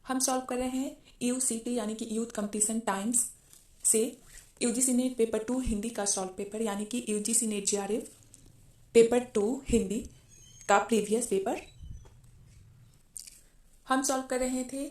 हम सॉल्व कर रहे हैं यूसीटी यानी कि यूथ कंपटीशन टाइम्स से यूजीसी नेट पेपर 2 हिंदी का सॉल्व पेपर यानी कि UGC net JRF paper 2 Hindi का प्रीवियस पेपर हम सॉल्व कर रहे थे।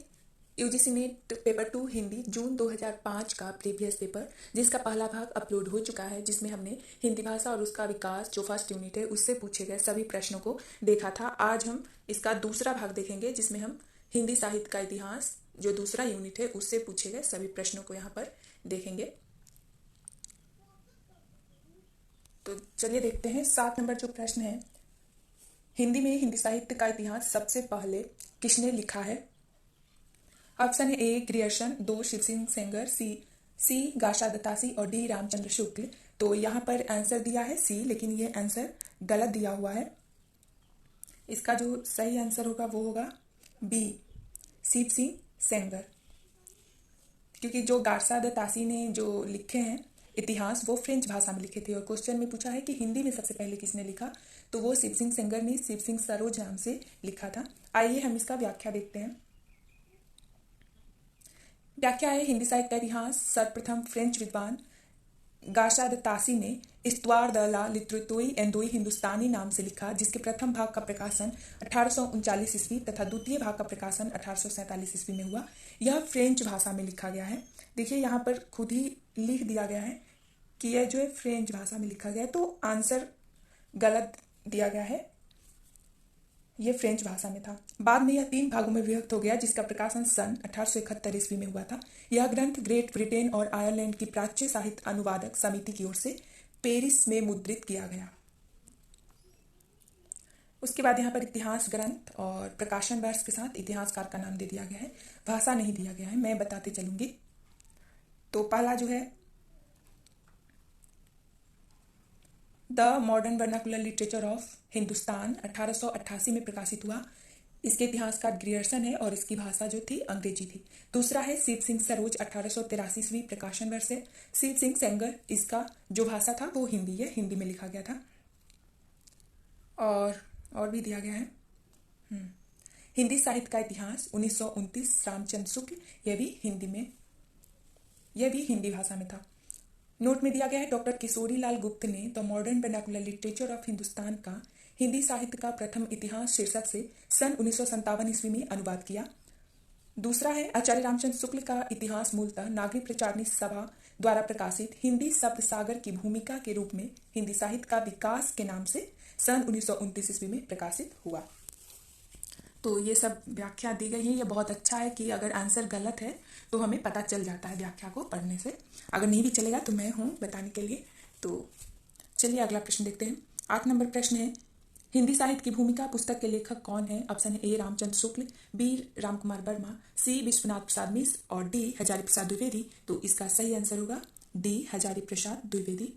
यूजीसी नेट पेपर 2 हिंदी जून 2005 का प्रीवियस पेपर, जिसका पहला भाग अपलोड हो चुका है, जिसमें हमने हिंदी भाषा और उसका विकास जो फर्स्ट यूनिट है उससे पूछे गए सभी प्रश्नों को देखा था। आज हम इसका दूसरा भाग देखेंगे, जिसमें हम हिंदी साहित्य का इतिहास जो दूसरा यूनिट है उससे पूछे गए सभी प्रश्नों को यहाँ पर देखेंगे। तो चलिए देखते हैं 7 नंबर जो प्रश्न है, हिंदी में हिंदी साहित्य का इतिहास सबसे पहले किसने लिखा है? ऑप्शन है ए ग्रियर्सन, 2 शिव सिंह सेंगर, सी गाशा दत्तासी और डी रामचंद्र शुक्ल। तो यहाँ पर आंसर दिया है सी, लेकिन ये आंसर गलत दिया हुआ है। इसका जो सही आंसर होगा वो होगा बी शिव सिंह सेंगर, क्योंकि जो गाशा दत्तासी ने जो लिखे हैं इतिहास वो फ्रेंच भाषा में लिखे थे, और क्वेश्चन में पूछा है कि हिंदी में सबसे पहले किसने लिखा, तो वो शिव सिंह सेंगर ने शिव सिंह सरोज नाम से लिखा था। आइए हम इसका व्याख्या देखते हैं। व्याख्या है, हिंदी साहित्य का इतिहास सर्वप्रथम फ्रेंच विद्वान गाशा दत्तासी ने इस्तवार द ला लिटरेतुई एंदोई हिंदुस्तानी नाम से लिखा, जिसके प्रथम भाग का प्रकाशन 1839 ईस्वी तथा द्वितीय भाग का प्रकाशन 1847 ईस्वी में हुआ। यह फ्रेंच भाषा में लिखा गया है। देखिए यहाँ पर खुद ही लिख दिया गया है कि यह जो है फ्रेंच भाषा में लिखा गया है, तो आंसर गलत दिया गया है, ये फ्रेंच भाषा में था। बाद में यह 3 भागों में विभक्त हो गया, जिसका प्रकाशन सन 1871 ईस्वी में हुआ था। यह ग्रंथ ग्रेट ब्रिटेन और आयरलैंड की प्राच्य साहित्य अनुवादक समिति की ओर से पेरिस में मुद्रित किया गया। उसके बाद यहाँ पर इतिहास ग्रंथ और प्रकाशन वर्ष के साथ इतिहासकार का नाम दे दिया गया है, भाषा नहीं दिया गया है, मैं बताते चलूंगी। तो पहला जो है the modern vernacular literature of Hindustan 1888 में प्रकाशित हुआ। इसके इतिहासकार ग्रियर्सन है और इसकी भाषा जो थी अंग्रेजी थी। दूसरा है शिव सिंह सरोज 1883 ईस्वी प्रकाशन वर्ष है। शिव सिंह सेंगर, इसका जो भाषा था वो हिंदी है, हिंदी में लिखा गया था। और भी दिया गया है हिंदी साहित्य का इतिहास 1929 रामचंद्र शुक्ल, यह भी हिंदी भाषा में था। नोट में दिया गया है, डॉक्टर किशोरी लाल गुप्त ने the modern vernacular literature of Hindustan का हिंदी साहित्य का प्रथम इतिहास शीर्षक से सन 1957 ईस्वी में अनुवाद किया। दूसरा है आचार्य रामचंद्र शुक्ल का इतिहास मूलतः नागरिक प्रचारणी सभा द्वारा प्रकाशित हिंदी शब्द सागर की भूमिका के रूप में हिंदी साहित्य का विकास के नाम से सन 1929 ईस्वी में प्रकाशित हुआ। तो ये सब व्याख्या दी गई है। ये बहुत अच्छा है कि अगर आंसर गलत है तो हमें पता चल जाता है व्याख्या को पढ़ने से। अगर नहीं भी चलेगा तो मैं हूँ बताने के लिए। तो चलिए अगला प्रश्न देखते हैं। 8 नंबर प्रश्न है, हिंदी साहित्य की भूमिका पुस्तक के लेखक कौन है? ऑप्शन है ए रामचंद्र शुक्ल, बी रामकुमार वर्मा, सी विश्वनाथ प्रसाद मिश्र और डी हजारी प्रसाद द्विवेदी। तो इसका सही आंसर होगा डी हजारी प्रसाद द्विवेदी।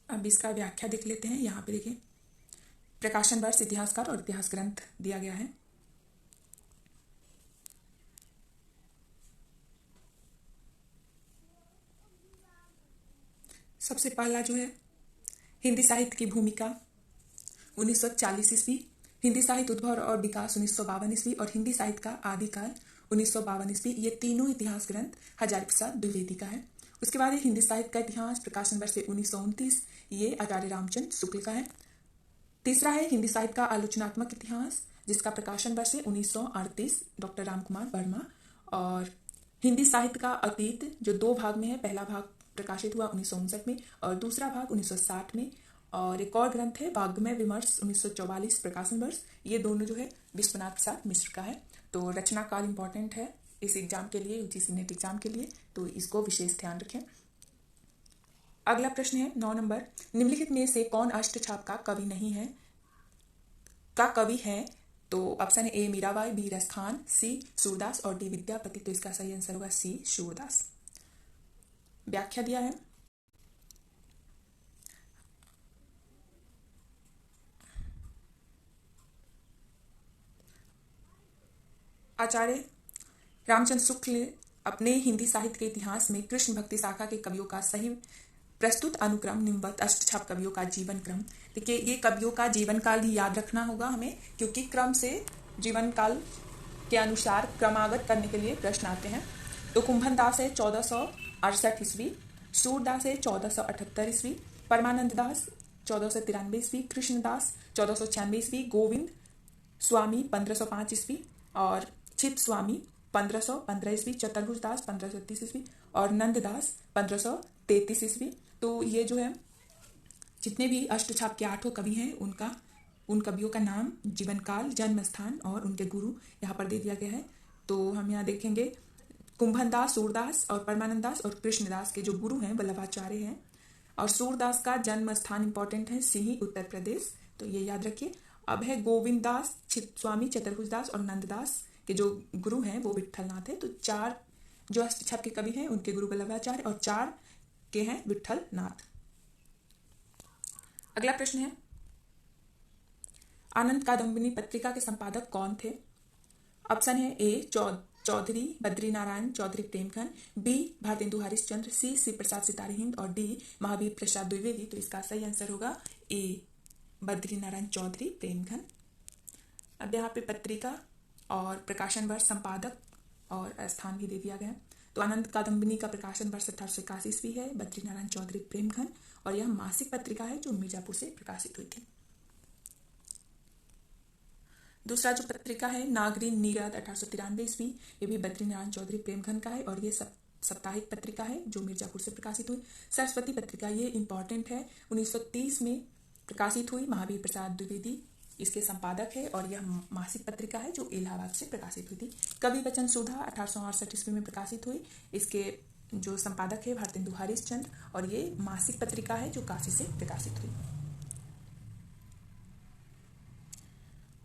अब इसका व्याख्या देख लेते हैं। यहाँ पे देखिए प्रकाशन वर्ष, इतिहासकार और इतिहास ग्रंथ दिया गया है। सबसे पहला जो है हिंदी साहित्य की भूमिका 1940 ईस्वी, हिंदी साहित्य उद्भव और विकास 1952 ईस्वी और हिंदी साहित्य का आदिकाल 1952 ईस्वी। ये तीनों इतिहास ग्रंथ हजारी प्रसाद द्विवेदी का है। उसके बाद हिंदी साहित्य का इतिहास प्रकाशन वर्ष 1929, ये आचार्य रामचंद्र शुक्ल का है। तीसरा है हिंदी साहित्य का आलोचनात्मक इतिहास, जिसका प्रकाशन वर्ष 1938, डॉक्टर रामकुमार वर्मा। और हिंदी साहित्य का अतीत जो 2 भाग में है, पहला भाग प्रकाशित हुआ 1959 में और दूसरा भाग 1960 में। और एक और ग्रंथ है वाग्मय विमर्श 1944 प्रकाशन वर्ष, ये दोनों जो है विश्वनाथ प्रसाद मिश्र का है। तो रचना काल इंपॉर्टेंट है इस एग्जाम के लिए, यूजीसी नेट एग्जाम के लिए, तो इसको विशेष ध्यान रखें। अगला प्रश्न है 9 नंबर, निम्नलिखित में से कौन अष्टछाप का कवि है? तो ऑप्शन है ए मीराबाई, बी रसखान, सी सूरदास और डी विद्यापति। तो इसका सही आंसर होगा सी सूरदास। व्याख्या दिया है, आचार्य रामचंद्र शुक्ल अपने हिंदी साहित्य के इतिहास में कृष्ण भक्ति शाखा के कवियों का सही प्रस्तुत अनुक्रम निम्नवत अष्टछाप कवियों का जीवन क्रम। देखिए ये कवियों का जीवन काल ही याद रखना होगा हमें, क्योंकि क्रम से जीवन काल के अनुसार क्रमागत करने के लिए प्रश्न आते हैं। तो कुंभन दास है 1468 ईस्वी, सूरदास है 1478 ईस्वी, परमानंद दास 1493 ईस्वी, कृष्णदास 1496 ईस्वी, गोविंद स्वामी 1505 ईस्वी और छित स्वामी 1515 ईस्वी, चतुर्भुज दास 1530 ईस्वी और नंददास 1533 ईस्वी। तो ये जो है जितने भी अष्टछाप के 8 कवि हैं उन कवियों का नाम, जीवन काल, जन्म स्थान और उनके गुरु यहाँ पर दे दिया गया है। तो हम यहाँ देखेंगे कुंभन दास, सूरदास और परमानंद दास और कृष्णदास के जो गुरु हैं वल्लभाचार्य हैं। और सूरदास का जन्म स्थान इंपॉर्टेंट है, सिही, उत्तर प्रदेश, तो ये याद रखिए। अब है गोविंद दास, स्वामी चतुर्भुज दास और नंददास के जो गुरु हैं वो विट्ठलनाथ है। तो 4 जो अष्टछाप के कवि हैं उनके गुरु वल्लभाचार्य और 4 के हैं विट्ठलनाथ। अगला प्रश्न है, आनंद कादम्बिनी पत्रिका के संपादक कौन थे? ऑप्शन है ए चौधरी बद्रीनारायण चौधरी प्रेमखन, बी भारतेंदु हरिश्चंद्र, सी श्री प्रसाद सितारे हिंद और डी महावीर प्रसाद द्विवेदी। तो इसका सही आंसर होगा ए बद्रीनारायण चौधरी प्रेमखन। अब यहाँ पे पत्रिका और प्रकाशन वर्ष, संपादक और स्थान भी दे दिया गया। तो आनंद कादम्बिनी का प्रकाशन वर्ष 1881 ईस्वी है, बद्रीनारायण चौधरी प्रेमखन, और यह मासिक पत्रिका है जो मिर्जापुर से प्रकाशित हुई थी। दूसरा जो पत्रिका है नागरी नीरद 1893 ईस्वी, ये भी बद्रीनारायण चौधरी प्रेमखन का है और ये साप्ताहिक पत्रिका है जो मिर्जापुर से प्रकाशित हुई। सरस्वती पत्रिका ये इंपॉर्टेंट है, 1930 में प्रकाशित हुई, महावीर प्रसाद द्विवेदी इसके संपादक है और यह मासिक पत्रिका है जो इलाहाबाद से प्रकाशित हुई थी। कवि वचन सुधा 1868 ईस्वी में प्रकाशित हुई, इसके जो संपादक है भारतेंदु हरिश्चंद्र और ये मासिक पत्रिका है जो काशी से प्रकाशित हुई।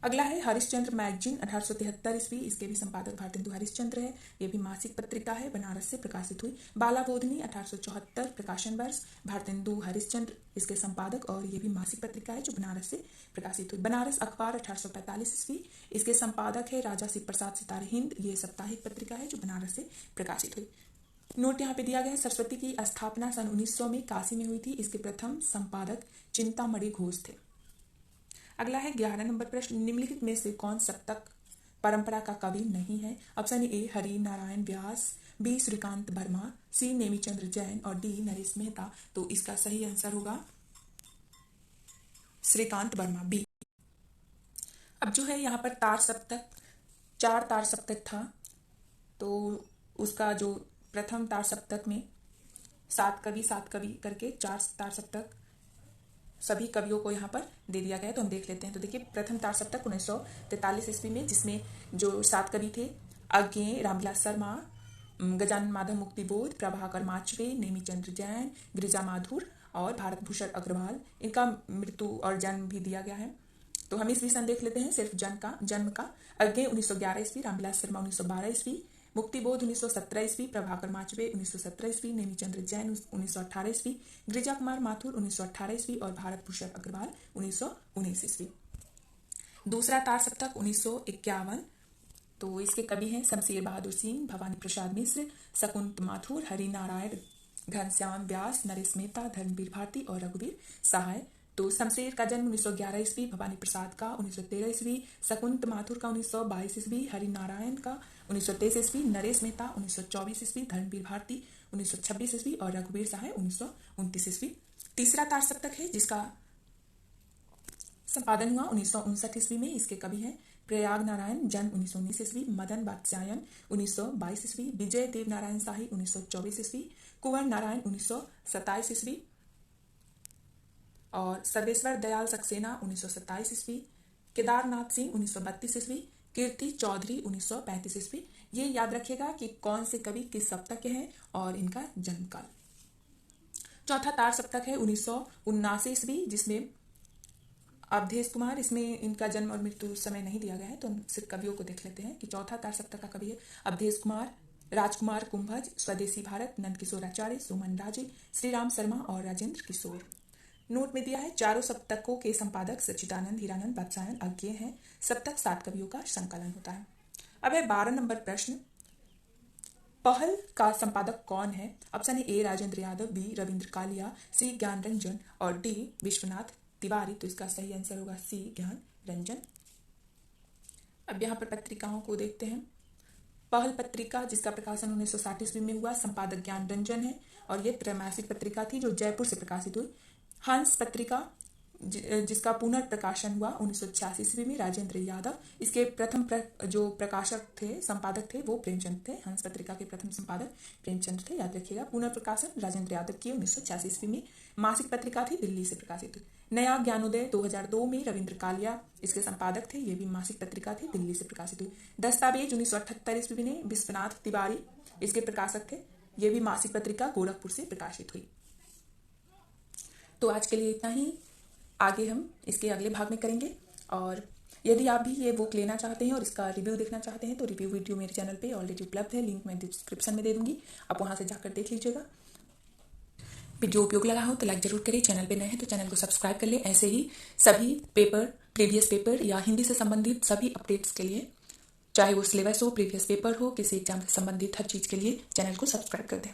अगला है हरिश्चंद्र मैगजीन 1873 ईस्वी, इसके भी संपादक भारतेंदु हरिश्चंद्र है, ये भी मासिक पत्रिका है, बनारस से प्रकाशित हुई। बाला बोधनी 1874 प्रकाशन वर्ष, भारतेंदु हरिश्चंद्र इसके संपादक और ये भी मासिक पत्रिका है जो बनारस से प्रकाशित हुई। बनारस अखबार 1845 ईस्वी, इसके संपादक है राजा श्री प्रसाद सितारे हिंद, ये साप्ताहिक पत्रिका है जो बनारस से प्रकाशित हुई। नोट यहाँ पे दिया गया है, सरस्वती की स्थापना सन 1900 में काशी में हुई थी, इसके प्रथम संपादक चिंतामणि घोष थे। अगला है 11 नंबर प्रश्न, निम्नलिखित में से कौन सप्तक परंपरा का कवि नहीं है? Option A Hari Narayan Vyas, B Shrikant Verma, C Nemichandra Jain और डी नरेश मेहता। तो इसका सही आंसर होगा श्रीकांत वर्मा, बी। अब जो है यहाँ पर तार सप्तक, 4 तार सप्तक था, तो उसका जो प्रथम तार सप्तक में 7 कवि करके 4 तार सप्तक सभी कवियों को यहाँ पर दे दिया गया है, तो हम देख लेते हैं। तो देखिए प्रथम तार सप्तक 1943 ईस्वी में, जिसमें जो 7 कवि थे, अज्ञेय रामविलास शर्मा, गजानन माधव मुक्तिबोध, प्रभाकर माचवे, नेमीचंद्र जैन, गिरिजा माथुर और भारत भूषण अग्रवाल, इनका मृत्यु और जन्म भी दिया गया है। तो हम ईस्वी सन देख लेते हैं सिर्फ जन्म का। अज्ञेय 1911 ईस्वी, रामविलास शर्मा 1912 ईस्वी, मुक्तिबोध 1917 ईस्वी, प्रभाकर माचवे 1917 ईस्वी, नेमीचंद्र जैन 1918 ईस्वी, गिरिजा कुमार माथुर 1918 ईस्वी और भारत भूषण अग्रवाल 1919 ईस्वी। दूसरा तार सप्तक 1951, तो इसके कवि हैं शमशेर बहादुर सिंह, भवानी प्रसाद मिश्र, शकुंत माथुर, हरिनारायण, घनश्याम व्यास, नरेश मेहता, धर्मवीर भारती और रघुवीर सहाय। तो शमशेर का जन्म 1911 ईस्वी, भवानी प्रसाद का 1913 ईस्वी, शकुंत माथुर का 1922 ईस्वी, हरिनारायण का 1923 ईस्वी, नरेश मेहता 1924 ईस्वी, धर्मवीर भारती 1926 ईस्वी और रघुवीर सहाय 1929 ईस्वी। तीसरा तार सप्तक है जिसका संपादन हुआ 1959 ईस्वी में, इसके कवि हैं प्रयाग नारायण, जन्म 1919 ईस्वी, मदन वात्स्यायन 1922 ईस्वी, विजय देव नारायण शाही 1924 ईस्वी, कुंवर नारायण 1927 ईस्वी और सर्वेश्वर दयाल सक्सेना 1927 ईस्वी, केदारनाथ सिंह 1932 ईस्वी, कीर्ति चौधरी 1935 ईस्वी। ये याद रखिएगा कि कौन से कवि किस सप्तक के हैं और इनका जन्मकाल। चौथा तार सप्तक है 1979 ईस्वी, जिसमें अवधेश कुमार, इसमें इनका जन्म और मृत्यु समय नहीं दिया गया है, तो हम सिर्फ कवियों को देख लेते हैं कि चौथा तार सप्तक का कवि है अवधेश कुमार, राजकुमार कुंभज, स्वदेशी भारत, नंदकिशोर आचार्य, सुमन राजे, श्रीराम शर्मा और राजेंद्र किशोर। नोट में दिया है चारों सप्तकों के संपादक सच्चिदानंद, हीरानंद, वात्स्यायन, अज्ञेय हैं। सप्तक 7 कवियों का संकलन होता है। अब है 12 नंबर प्रश्न, पहल का संपादक कौन है? Option A Rajendra Yadav, B Ravindra Kalia, C Gyan Ranjan और डी विश्वनाथ तिवारी। तो इसका सही आंसर होगा सी ज्ञान रंजन। अब यहाँ पर पत्रिकाओं को देखते हैं। पहल पत्रिका, जिसका प्रकाशन 1960 ईस्वी में हुआ, संपादक ज्ञान रंजन है और ये त्रैमासिक पत्रिका थी जो जयपुर से प्रकाशित हुई। हंस पत्रिका, जिसका पुनर्प्रकाशन हुआ 1986 ईस्वी में, राजेंद्र यादव। इसके प्रथम जो प्रकाशक थे, संपादक थे, वो प्रेमचंद थे। हंस पत्रिका के प्रथम संपादक प्रेमचंद थे, याद रखिएगा। पुनर्प्रकाशन राजेंद्र यादव की 1986 ईस्वी में। मासिक पत्रिका थी, दिल्ली से प्रकाशित हुई। नया ज्ञानोदय 2002 में, रविंद्र कालिया इसके संपादक थे, ये भी मासिक पत्रिका थी, दिल्ली से प्रकाशित हुई। दस्तावेज 1978 ईस्वी में, विश्वनाथ तिवारी इसके प्रकाशक थे, ये भी मासिक पत्रिका, गोरखपुर से प्रकाशित हुई। तो आज के लिए इतना ही। आगे हम इसके अगले भाग में करेंगे, और यदि आप भी ये बुक लेना चाहते हैं और इसका रिव्यू देखना चाहते हैं तो रिव्यू वीडियो मेरे चैनल पे ऑलरेडी उपलब्ध है, लिंक मैं डिस्क्रिप्शन में दे दूंगी, आप वहां से जाकर देख लीजिएगा। वीडियो उपयोग लगा हो तो लाइक जरूर करें, चैनल पे नए हैं तो चैनल को सब्सक्राइब कर लें। ऐसे ही सभी पेपर, प्रीवियस पेपर या हिंदी से संबंधित सभी अपडेट्स के लिए, चाहे वो सिलेबस हो, प्रीवियस पेपर हो, किसी एग्जाम से संबंधित हर चीज़ के लिए चैनल को सब्सक्राइब कर दें।